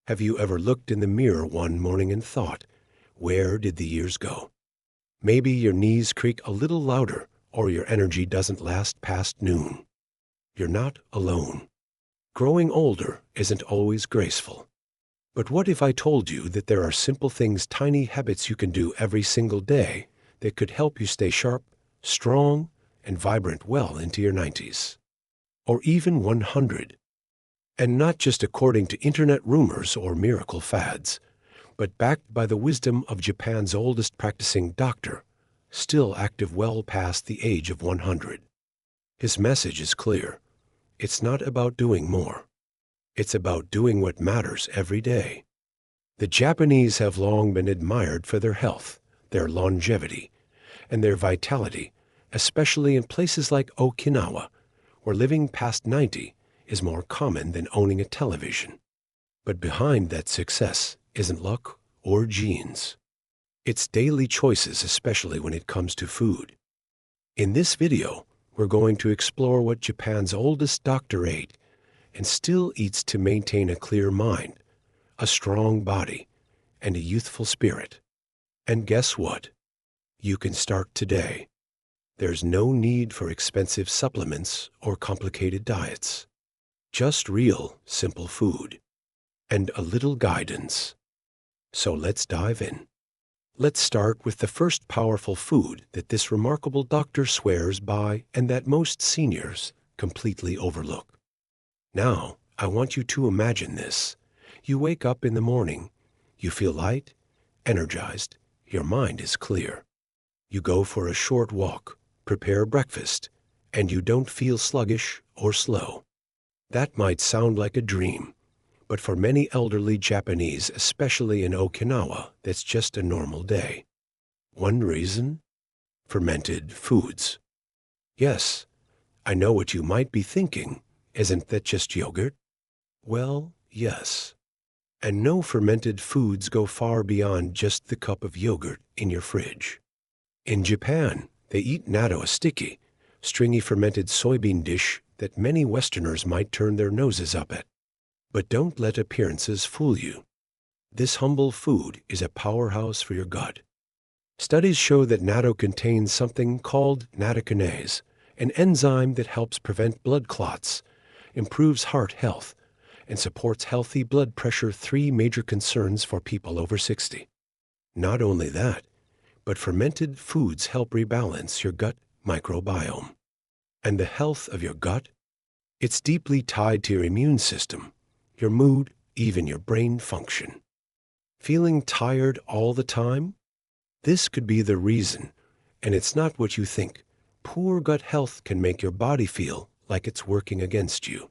Have you ever looked in the mirror one morning and thought, where did the years go? Maybe your knees creak a little louder or your energy doesn't last past noon. You're not alone. Growing older isn't always graceful. But what if I told you that there are simple things, tiny habits you can do every single day that could help you stay sharp, strong, and vibrant well into your 90s? Or even 100? And not just according to internet rumors or miracle fads, but backed by the wisdom of Japan's oldest practicing doctor, still active well past the age of 100. His message is clear. It's not about doing more. It's about doing what matters every day. The Japanese have long been admired for their health, their longevity, and their vitality, especially in places like Okinawa, where living past 90 is more common than owning a television. But behind that success isn't luck or genes. It's daily choices, especially when it comes to food. In this video, we're going to explore what Japan's oldest doctor ate and still eats to maintain a clear mind, a strong body, and a youthful spirit. And guess what? You can start today. There's no need for expensive supplements or complicated diets. Just real, simple food. And a little guidance. So let's dive in. Let's start with the first powerful food that this remarkable doctor swears by and that most seniors completely overlook. Now, I want you to imagine this. You wake up in the morning. You feel light, energized. Your mind is clear. You go for a short walk, prepare breakfast, and you don't feel sluggish or slow. That might sound like a dream, but for many elderly Japanese, especially in Okinawa, that's just a normal day. One reason? Fermented foods. Yes, I know what you might be thinking. Isn't that just yogurt? Well, yes. And no, fermented foods go far beyond just the cup of yogurt in your fridge. In Japan, they eat natto, a sticky, stringy fermented soybean dish that many Westerners might turn their noses up at. But don't let appearances fool you. This humble food is a powerhouse for your gut. Studies show that natto contains something called nattokinase, an enzyme that helps prevent blood clots, improves heart health, and supports healthy blood pressure, three major concerns for people over 60. Not only that, but fermented foods help rebalance your gut microbiome. And the health of your gut? It's deeply tied to your immune system, your mood, even your brain function. Feeling tired all the time? This could be the reason, and it's not what you think. Poor gut health can make your body feel like it's working against you.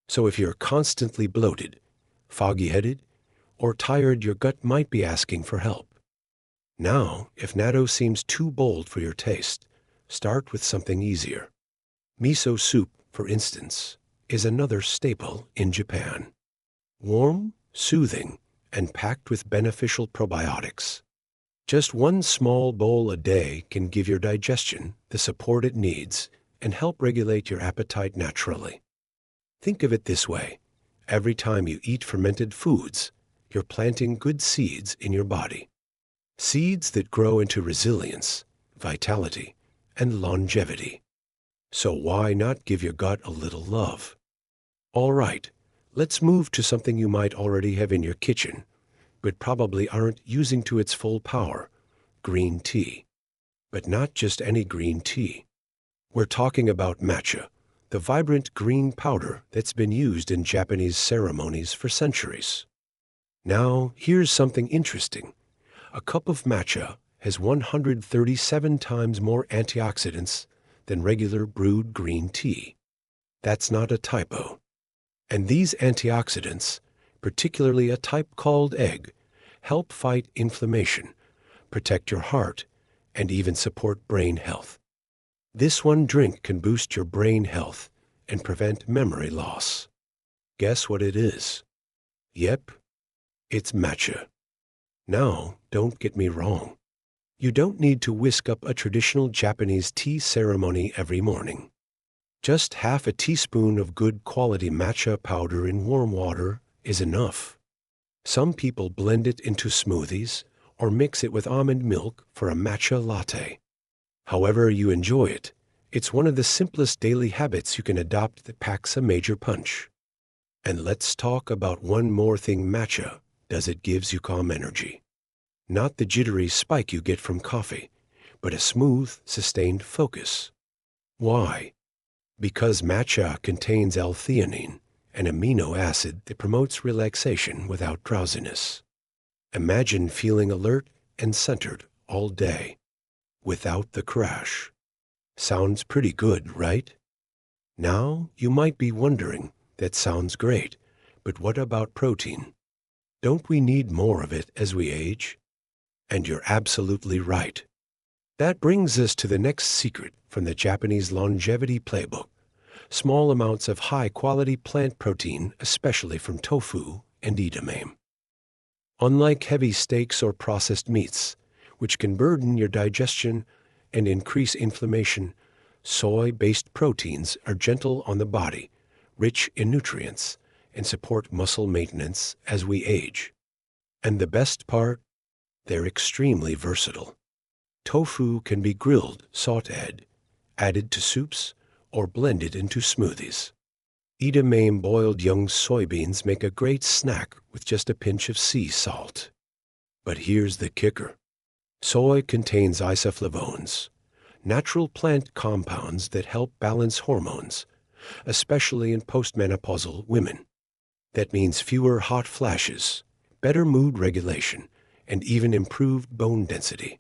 So if you're constantly bloated, foggy-headed, or tired, your gut might be asking for help. Now, if natto seems too bold for your taste, start with something easier. Miso soup, for instance, is another staple in Japan. Warm, soothing, and packed with beneficial probiotics. Just one small bowl a day can give your digestion the support it needs and help regulate your appetite naturally. Think of it this way. Every time you eat fermented foods, you're planting good seeds in your body. Seeds that grow into resilience, vitality, and longevity. So why not give your gut a little love? All right, let's move to something you might already have in your kitchen, but probably aren't using to its full power: green tea. But not just any green tea. We're talking about matcha, the vibrant green powder that's been used in Japanese ceremonies for centuries. Now, here's something interesting. A cup of matcha has 137 times more antioxidants than regular brewed green tea. That's not a typo. And these antioxidants, particularly a type called egg, help fight inflammation, protect your heart, and even support brain health. This one drink can boost your brain health and prevent memory loss. Guess what it is? Yep, it's matcha. Now, don't get me wrong. You don't need to whisk up a traditional Japanese tea ceremony every morning. Just half a teaspoon of good quality matcha powder in warm water is enough. Some people blend it into smoothies or mix it with almond milk for a matcha latte. However you enjoy it, it's one of the simplest daily habits you can adopt that packs a major punch. And let's talk about one more thing matcha does. It gives you calm energy. Not the jittery spike you get from coffee, but a smooth, sustained focus. Why? Because matcha contains L-theanine, an amino acid that promotes relaxation without drowsiness. Imagine feeling alert and centered all day, without the crash. Sounds pretty good, right? Now, you might be wondering, that sounds great, but what about protein? Don't we need more of it as we age? And you're absolutely right. That brings us to the next secret from the Japanese longevity playbook. Small amounts of high-quality plant protein, especially from tofu and edamame. Unlike heavy steaks or processed meats, which can burden your digestion and increase inflammation, soy-based proteins are gentle on the body, rich in nutrients, and support muscle maintenance as we age. And the best part? They're extremely versatile. Tofu can be grilled, sautéed, added to soups, or blended into smoothies. Edamame boiled young soybeans make a great snack with just a pinch of sea salt. But here's the kicker. Soy contains isoflavones, natural plant compounds that help balance hormones, especially in postmenopausal women. That means fewer hot flashes, better mood regulation, and even improved bone density.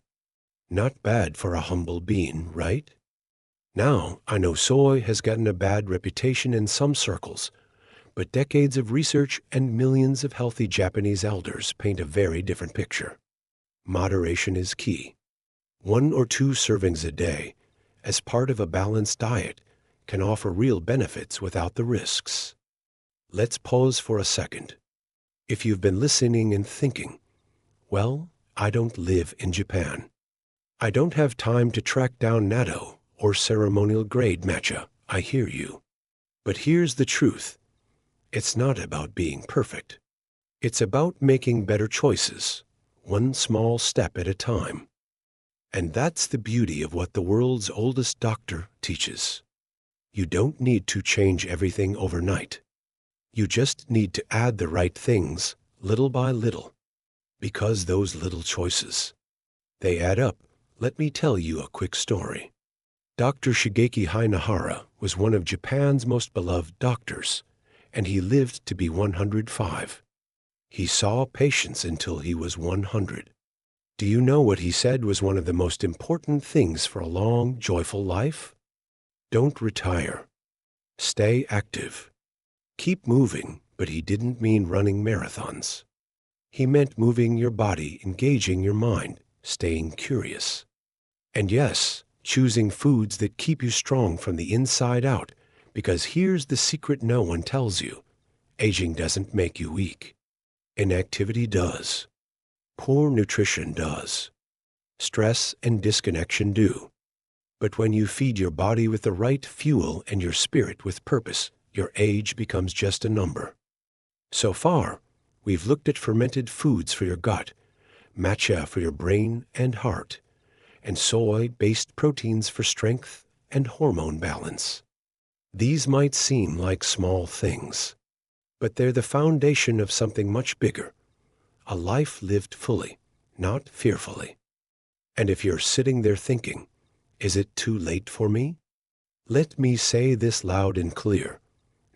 Not bad for a humble being, right? Now, I know soy has gotten a bad reputation in some circles, but decades of research and millions of healthy Japanese elders paint a very different picture. Moderation is key. 1 or 2 servings a day, as part of a balanced diet, can offer real benefits without the risks. Let's pause for a second. If you've been listening and thinking, well, I don't live in Japan. I don't have time to track down natto or ceremonial-grade matcha. I hear you. But here's the truth. It's not about being perfect. It's about making better choices, one small step at a time. And that's the beauty of what the world's oldest doctor teaches. You don't need to change everything overnight. You just need to add the right things, little by little. Because those little choices, they add up. Let me tell you a quick story. Dr. Shigeaki Hinohara was one of Japan's most beloved doctors, and he lived to be 105. He saw patients until he was 100. Do you know what he said was one of the most important things for a long, joyful life? Don't retire. Stay active. Keep moving, but he didn't mean running marathons. He meant moving your body, engaging your mind, staying curious. And yes, choosing foods that keep you strong from the inside out, because here's the secret no one tells you. Aging doesn't make you weak. Inactivity does. Poor nutrition does. Stress and disconnection do. But when you feed your body with the right fuel and your spirit with purpose, your age becomes just a number. So far, we've looked at fermented foods for your gut, matcha for your brain and heart, and soy-based proteins for strength and hormone balance. These might seem like small things, but they're the foundation of something much bigger, a life lived fully, not fearfully. And if you're sitting there thinking, is it too late for me? Let me say this loud and clear.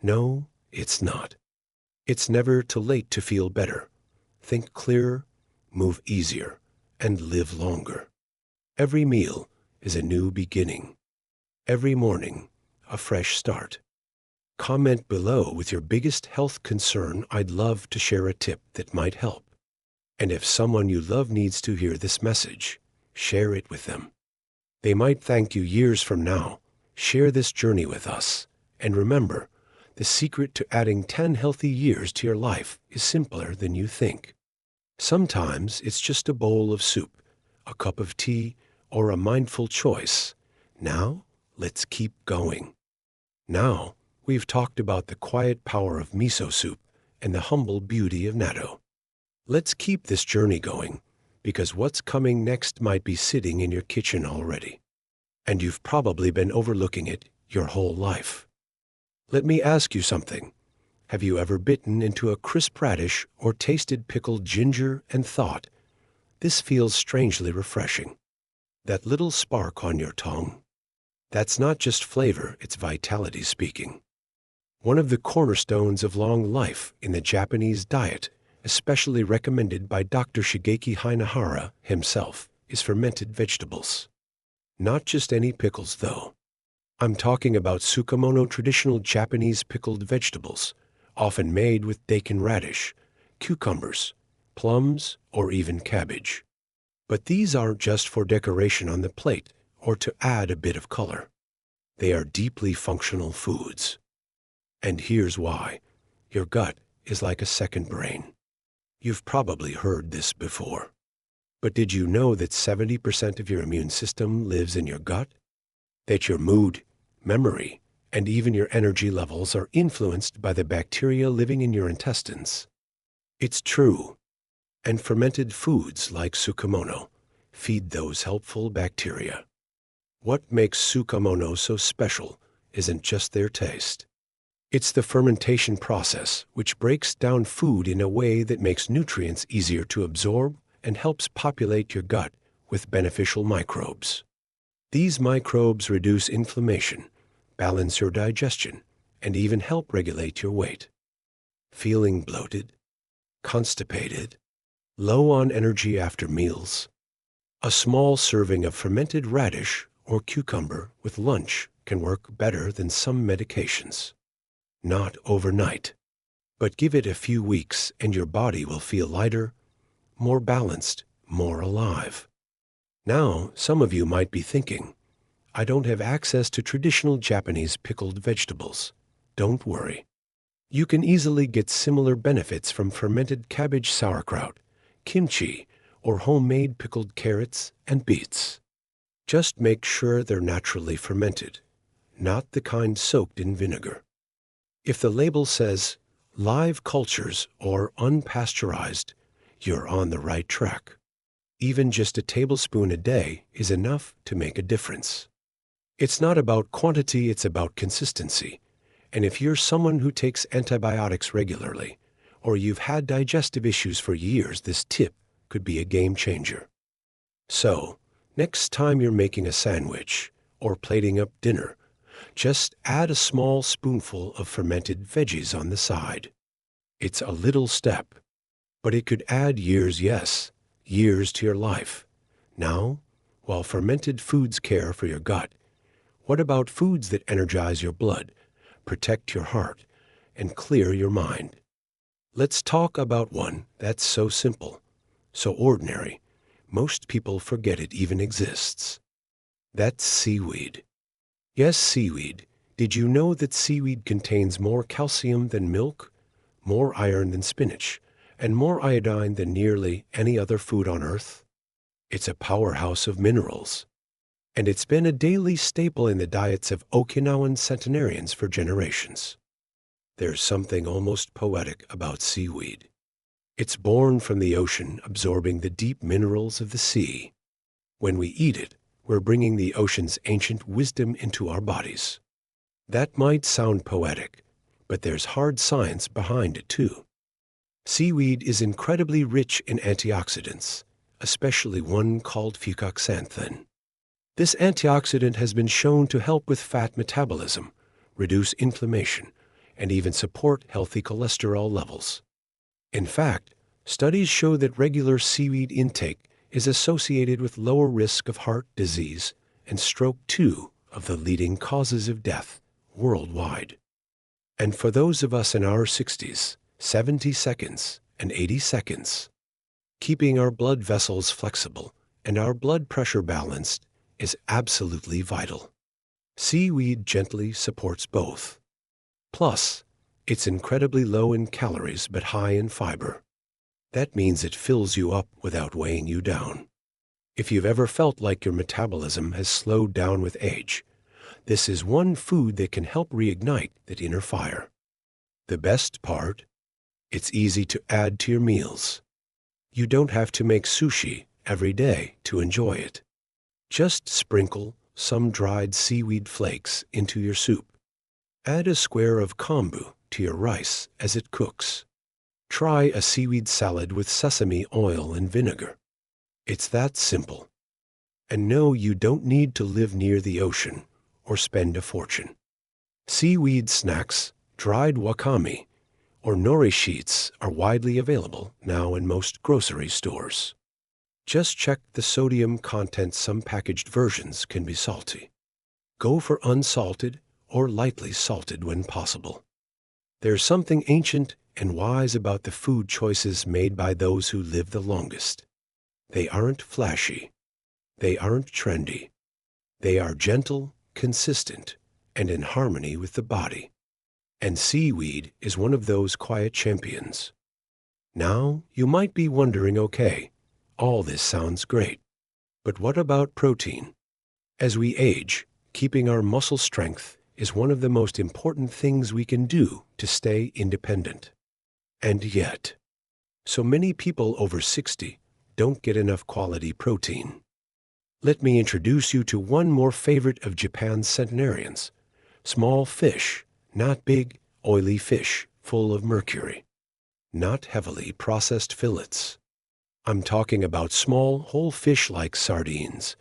No, it's not. It's never too late to feel better, think clearer, move easier, and live longer. Every meal is a new beginning. Every morning, a fresh start. Comment below with your biggest health concern. I'd love to share a tip that might help. And if someone you love needs to hear this message, share it with them. They might thank you years from now. Share this journey with us. And remember, the secret to adding 10 healthy years to your life is simpler than you think. Sometimes it's just a bowl of soup, a cup of tea, or a mindful choice. Now, let's keep going. Now, we've talked about the quiet power of miso soup and the humble beauty of natto. Let's keep this journey going, because what's coming next might be sitting in your kitchen already, and you've probably been overlooking it your whole life. Let me ask you something. Have you ever bitten into a crisp radish or tasted pickled ginger and thought, this feels strangely refreshing? That little spark on your tongue? That's not just flavor, it's vitality speaking. One of the cornerstones of long life in the Japanese diet, especially recommended by Dr. Shigeaki Hinohara himself, is fermented vegetables. Not just any pickles, though. I'm talking about tsukemono, traditional Japanese pickled vegetables, often made with daikon radish, cucumbers, plums, or even cabbage. But these aren't just for decoration on the plate or to add a bit of color. They are deeply functional foods. And here's why. Your gut is like a second brain. You've probably heard this before. But did you know that 70% of your immune system lives in your gut? That your mood, memory, and even your energy levels are influenced by the bacteria living in your intestines? It's true. And fermented foods like tsukemono feed those helpful bacteria. What makes tsukemono so special isn't just their taste. It's the fermentation process, which breaks down food in a way that makes nutrients easier to absorb and helps populate your gut with beneficial microbes. These microbes reduce inflammation, balance your digestion, and even help regulate your weight. Feeling bloated? Constipated? Low on energy after meals? A small serving of fermented radish or cucumber with lunch can work better than some medications. Not overnight, but give it a few weeks and your body will feel lighter, more balanced, more alive. Now, some of you might be thinking, I don't have access to traditional Japanese pickled vegetables. Don't worry. You can easily get similar benefits from fermented cabbage sauerkraut, kimchi, or homemade pickled carrots and beets. Just make sure they're naturally fermented, not the kind soaked in vinegar. If the label says live cultures or unpasteurized, you're on the right track. Even just a tablespoon a day is enough to make a difference. It's not about quantity, it's about consistency. And if you're someone who takes antibiotics regularly, or you've had digestive issues for years, this tip could be a game changer. So, next time you're making a sandwich or plating up dinner, just add a small spoonful of fermented veggies on the side. It's a little step, but it could add years, yes, years to your life. Now, while fermented foods care for your gut, what about foods that energize your blood, protect your heart, and clear your mind? Let's talk about one that's so simple, so ordinary, most people forget it even exists. That's seaweed. Yes, seaweed. Did you know that seaweed contains more calcium than milk, more iron than spinach, and more iodine than nearly any other food on Earth? It's a powerhouse of minerals. And it's been a daily staple in the diets of Okinawan centenarians for generations. There's something almost poetic about seaweed. It's born from the ocean, absorbing the deep minerals of the sea. When we eat it, we're bringing the ocean's ancient wisdom into our bodies. That might sound poetic, but there's hard science behind it too. Seaweed is incredibly rich in antioxidants, especially one called fucoxanthin. This antioxidant has been shown to help with fat metabolism, reduce inflammation, and even support healthy cholesterol levels. In fact, studies show that regular seaweed intake is associated with lower risk of heart disease and stroke, two of the leading causes of death worldwide. And for those of us in our 60s, 70 seconds, and 80 seconds, keeping our blood vessels flexible and our blood pressure balanced is absolutely vital. Seaweed gently supports both. Plus, it's incredibly low in calories but high in fiber. That means it fills you up without weighing you down. If you've ever felt like your metabolism has slowed down with age, this is one food that can help reignite that inner fire. The best part? It's easy to add to your meals. You don't have to make sushi every day to enjoy it. Just sprinkle some dried seaweed flakes into your soup. Add a square of kombu to your rice as it cooks. Try a seaweed salad with sesame oil and vinegar. It's that simple. And no, you don't need to live near the ocean or spend a fortune. Seaweed snacks, dried wakame, or nori sheets are widely available now in most grocery stores. Just check the sodium content. Some packaged versions can be salty. Go for unsalted or lightly salted when possible. There's something ancient and wise about the food choices made by those who live the longest. They aren't flashy. They aren't trendy. They are gentle, consistent, and in harmony with the body. And seaweed is one of those quiet champions. Now, you might be wondering, okay, all this sounds great, but what about protein? As we age, keeping our muscle strength is one of the most important things we can do to stay independent. And yet, so many people over 60 don't get enough quality protein. Let me introduce you to one more favorite of Japan's centenarians: small fish, not big, oily fish full of mercury, not heavily processed fillets. I'm talking about small, whole fish like sardines,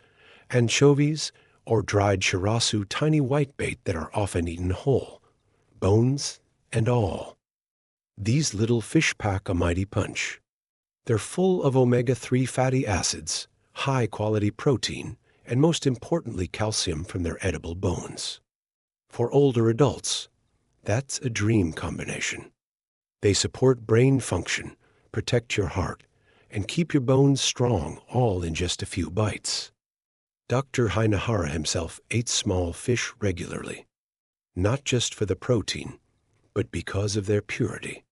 anchovies, or dried shirasu, tiny whitebait that are often eaten whole, bones and all. These little fish pack a mighty punch. They're full of omega-3 fatty acids, high-quality protein, and most importantly calcium from their edible bones. For older adults, that's a dream combination. They support brain function, protect your heart, and keep your bones strong, all in just a few bites. Dr. Hinohara himself ate small fish regularly, not just for the protein, but because of their purity.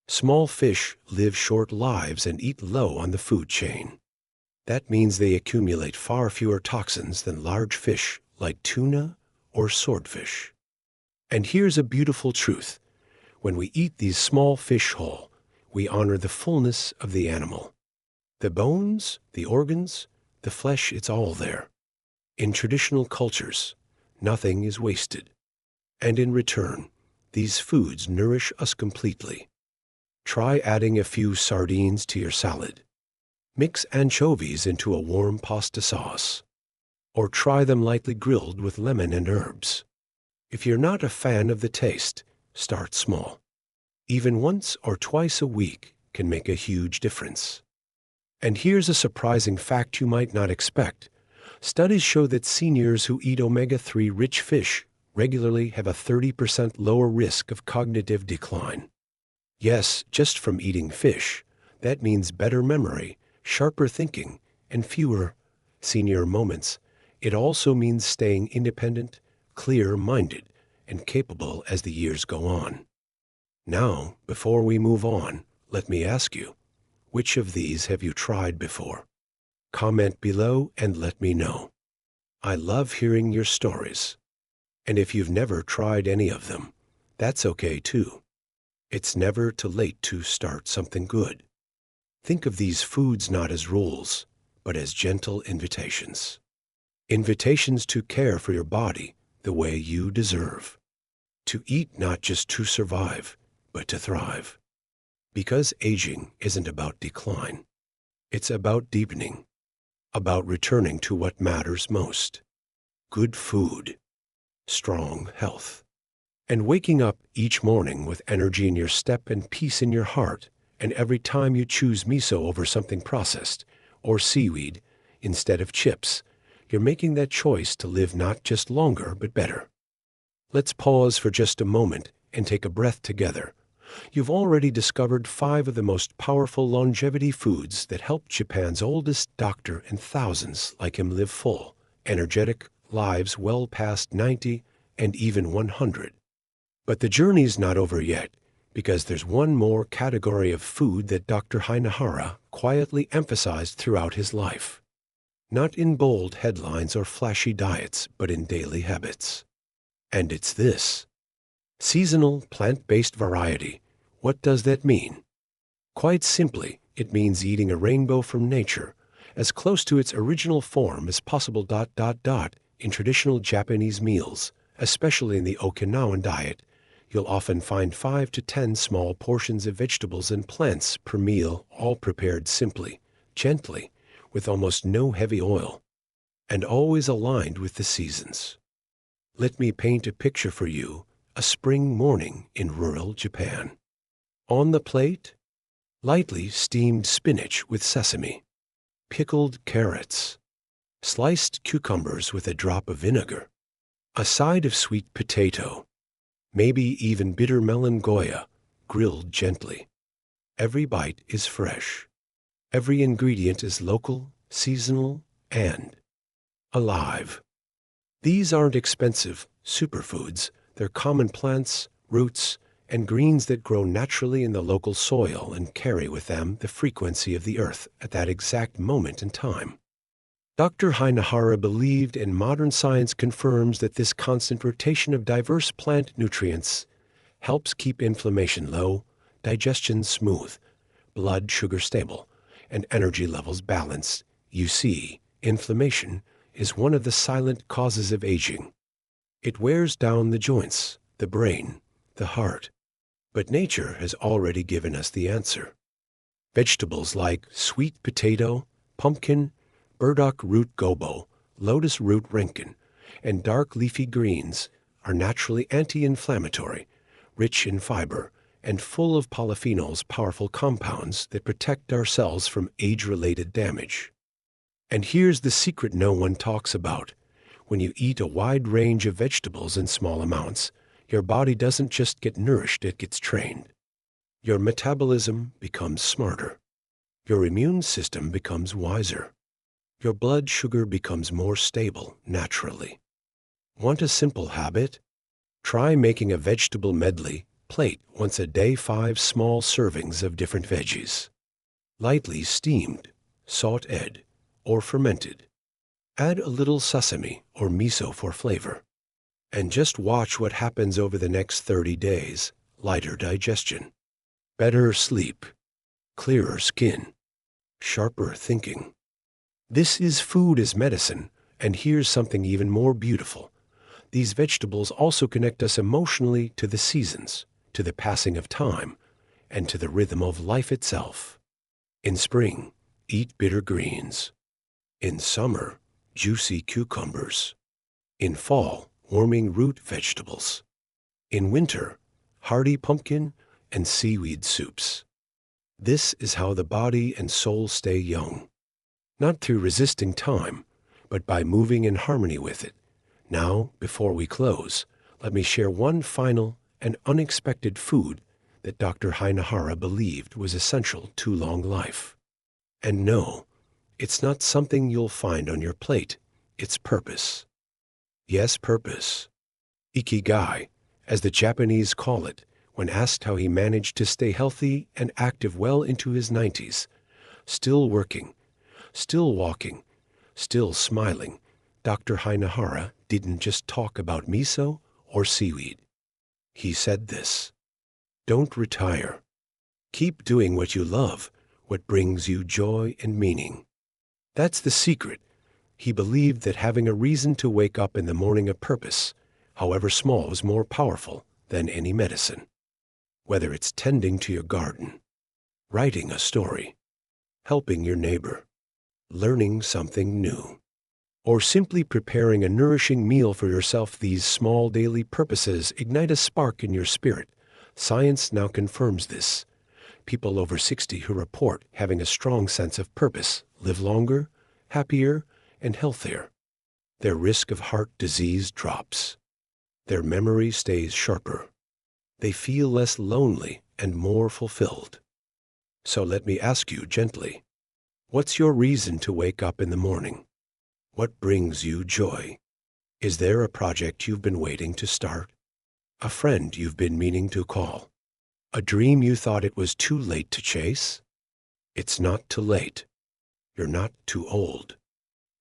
Small fish live short lives and eat low on the food chain. That means they accumulate far fewer toxins than large fish like tuna or swordfish. And here's a beautiful truth. When we eat these small fish whole, we honor the fullness of the animal. The bones, the organs, the flesh, it's all there. In traditional cultures, nothing is wasted. And in return, these foods nourish us completely. Try adding a few sardines to your salad. Mix anchovies into a warm pasta sauce. Or try them lightly grilled with lemon and herbs. If you're not a fan of the taste, start small. Even once or twice a week can make a huge difference. And here's a surprising fact you might not expect. Studies show that seniors who eat omega-3 rich fish regularly have a 30% lower risk of cognitive decline. Yes, just from eating fish. That means better memory, sharper thinking, and fewer senior moments. It also means staying independent, clear-minded, and capable as the years go on. Now, before we move on, let me ask you, which of these have you tried before? Comment below and let me know. I love hearing your stories. And if you've never tried any of them, that's okay too. It's never too late to start something good. Think of these foods not as rules, but as gentle invitations. Invitations to care for your body the way you deserve. To eat not just to survive, but to thrive. Because aging isn't about decline. It's about deepening. About returning to what matters most. Good food. Strong health. And waking up each morning with energy in your step and peace in your heart, and every time you choose miso over something processed, or seaweed instead of chips, you're making that choice to live not just longer, but better. Let's pause for just a moment and take a breath together. You've already discovered 5 of the most powerful longevity foods that helped Japan's oldest doctor and thousands like him live full, energetic lives well past 90 and even 100. But the journey's not over yet, because there's one more category of food that Dr. Hinohara quietly emphasized throughout his life. Not in bold headlines or flashy diets, but in daily habits. And it's this: seasonal plant-based variety. What does that mean? Quite simply, It means eating a rainbow from nature, as close to its original form as possible. In traditional Japanese meals, especially in the Okinawan diet, you'll often find 5 to 10 small portions of vegetables and plants per meal, all prepared simply, gently, with almost no heavy oil, and always aligned with the seasons. Let me paint a picture for you, a spring morning in rural Japan. On the plate, lightly steamed spinach with sesame, pickled carrots, sliced cucumbers with a drop of vinegar, a side of sweet potato, maybe even bitter melon goya, grilled gently. Every bite is fresh. Every ingredient is local, seasonal, and alive. These aren't expensive superfoods. They're common plants, roots, and greens that grow naturally in the local soil and carry with them the frequency of the earth at that exact moment in time. Dr. Hinohara believed, and modern science confirms, that this constant rotation of diverse plant nutrients helps keep inflammation low, digestion smooth, blood sugar stable, and energy levels balanced. You see, inflammation is one of the silent causes of aging. It wears down the joints, the brain, the heart. But nature has already given us the answer. Vegetables like sweet potato, pumpkin, burdock root gobo, lotus root renkin, and dark leafy greens are naturally anti-inflammatory, rich in fiber, and full of polyphenols, powerful compounds that protect our cells from age-related damage. And here's the secret no one talks about. When you eat a wide range of vegetables in small amounts, your body doesn't just get nourished, it gets trained. Your metabolism becomes smarter. Your immune system becomes wiser. Your blood sugar becomes more stable naturally. Want a simple habit? Try making a vegetable medley plate once a day, 5 small servings of different veggies. Lightly steamed, sautéed, or fermented. Add a little sesame or miso for flavor. And just watch what happens over the next 30 days. Lighter digestion, better sleep, clearer skin, sharper thinking. This is food as medicine, and here's something even more beautiful. These vegetables also connect us emotionally to the seasons, to the passing of time, and to the rhythm of life itself. In spring, eat bitter greens. In summer, juicy cucumbers. In fall, warming root vegetables. In winter, hearty pumpkin and seaweed soups. This is how the body and soul stay young. Not through resisting time, but by moving in harmony with it. Now, before we close, let me share one final and unexpected food that Dr. Hinohara believed was essential to long life. And no, it's not something you'll find on your plate. It's purpose. Yes, purpose. Ikigai, as the Japanese call it, when asked how he managed to stay healthy and active well into his 90s. Still working, still walking, still smiling, Dr. Hinohara didn't just talk about miso or seaweed. He said this: don't retire. Keep doing what you love, what brings you joy and meaning. That's the secret. He believed that having a reason to wake up in the morning, a purpose, however small, is more powerful than any medicine. Whether it's tending to your garden, writing a story, helping your neighbor, learning something new, or simply preparing a nourishing meal for yourself, these small daily purposes ignite a spark in your spirit. Science now confirms this. People over 60 who report having a strong sense of purpose live longer, happier, and healthier. Their risk of heart disease drops. Their memory stays sharper. They feel less lonely and more fulfilled. So let me ask you gently, what's your reason to wake up in the morning? What brings you joy? Is there a project you've been waiting to start? A friend you've been meaning to call? A dream you thought it was too late to chase? It's not too late. You're not too old.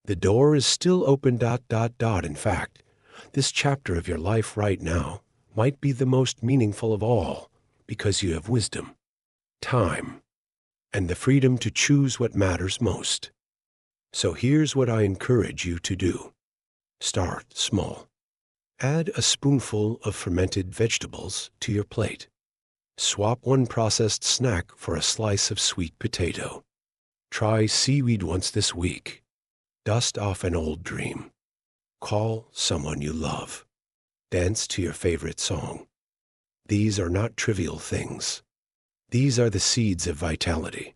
The door is still open. In fact, this chapter of your life right now might be the most meaningful of all, because you have wisdom, time, and the freedom to choose what matters most. So here's what I encourage you to do. Start small. Add a spoonful of fermented vegetables to your plate. Swap one processed snack for a slice of sweet potato. Try seaweed once this week. Dust off an old dream. Call someone you love. Dance to your favorite song. These are not trivial things. These are the seeds of vitality.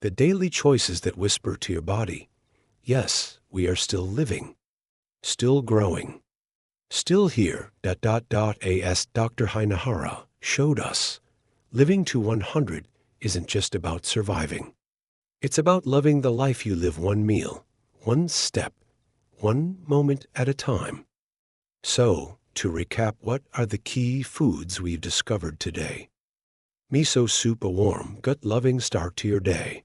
The daily choices that whisper to your body, yes, we are still living, still growing, still here. As Dr. Hinohara showed us, living to 100 isn't just about surviving. It's about loving the life you live, one meal, one step, one moment at a time. So, to recap, what are the key foods we've discovered today? Miso soup, a warm, gut-loving start to your day.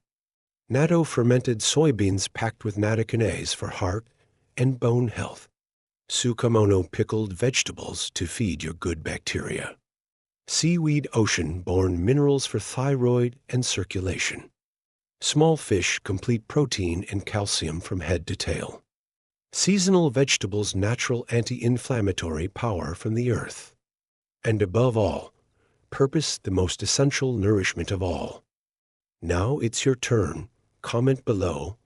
Natto, fermented soybeans packed with nattokinase for heart and bone health. Tsukemono, pickled vegetables to feed your good bacteria. Seaweed, ocean-born minerals for thyroid and circulation. Small fish, complete protein and calcium from head to tail. Seasonal vegetables, natural anti-inflammatory power from the earth. And above all, purpose, the most essential nourishment of all. Now it's your turn. Comment below.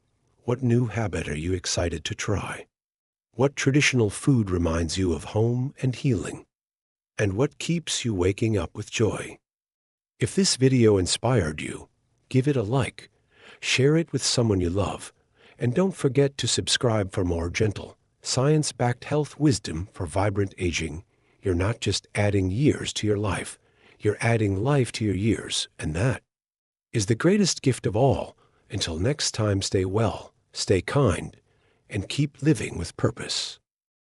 What new habit are you excited to try? What traditional food reminds you of home and healing? And what keeps you waking up with joy? If this video inspired you, give it a like, share it with someone you love, and don't forget to subscribe for more gentle, science-backed health wisdom for vibrant aging. You're not just adding years to your life, you're adding life to your years, and that is the greatest gift of all. Until next time, stay well, stay kind, and keep living with purpose.